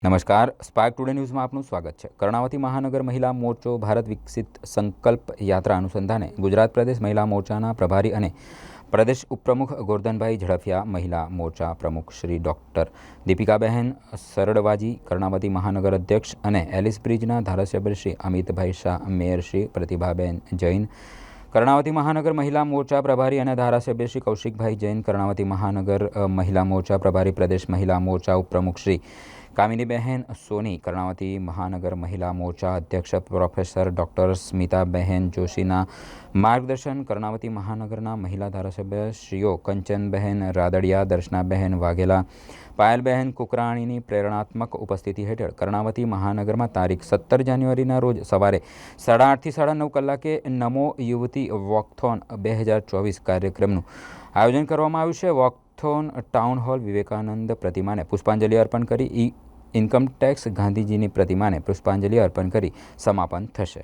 નમસ્કાર, spark today ન્યૂઝમાં આપનું સ્વાગત છે। કર્ણાવતી મહાનગર મહિલા મોરચો ભારત વિકસિત સંકલ્પ યાત્રા અનુસંધાને ગુજરાત પ્રદેશ મહિલા મોરચાના પ્રભારી અને પ્રદેશ ઉપપ્રમુખ ગોરધનભાઈ ઝડફિયા, મહિલા મોરચા પ્રમુખ શ્રી ડૉક્ટર દીપિકાબહેન સરડવાજી, કર્ણાવતી મહાનગર અધ્યક્ષ અને એલિસ બ્રિજના ધારાસભ્ય શ્રી અમિતભાઈ શાહ, મેયર શ્રી પ્રતિભાબેન જૈન, કર્ણાવતી મહાનગર મહિલા મોરચા પ્રભારી અને ધારાસભ્ય શ્રી કૌશિકભાઈ જૈન, કર્ણાવતી મહાનગર મહિલા મોરચા પ્રભારી પ્રદેશ મહિલા મોરચા ઉપપ્રમુખ શ્રી કામિનીબહેન સોની, કર્ણાવતી મહાનગર મહિલા મોરચા અધ્યક્ષ પ્રોફેસર ડૉક્ટર સ્મિતાબહેન જોશીના માર્ગદર્શન, કર્ણાવતી મહાનગરના મહિલા ધારાસભ્ય શ્રીઓ કંચનબહેન રાદડિયા, દર્શનાબહેન વાઘેલા, પાયલબહેન કુકરાણીની પ્રેરણાત્મક ઉપસ્થિતિ હેઠળ કર્ણાવતી મહાનગરમાં તારીખ 17 જાન્યુઆરીના રોજ સવારે 8:30 થી 9:30 કલાકે નમો યુવતી વોકથોન 2024 કાર્યક્રમનું આયોજન કરવામાં આવ્યું છે। વોકથોન ટાઉન હોલ વિવેકાનંદ પ્રતિમાને પુષ્પાંજલિ અર્પણ કરી ઇન્કમ ટેક્સ ગાંધીજીની પ્રતિમાને પુષ્પાંજલિ અર્પણ કરી સમાપન થશે।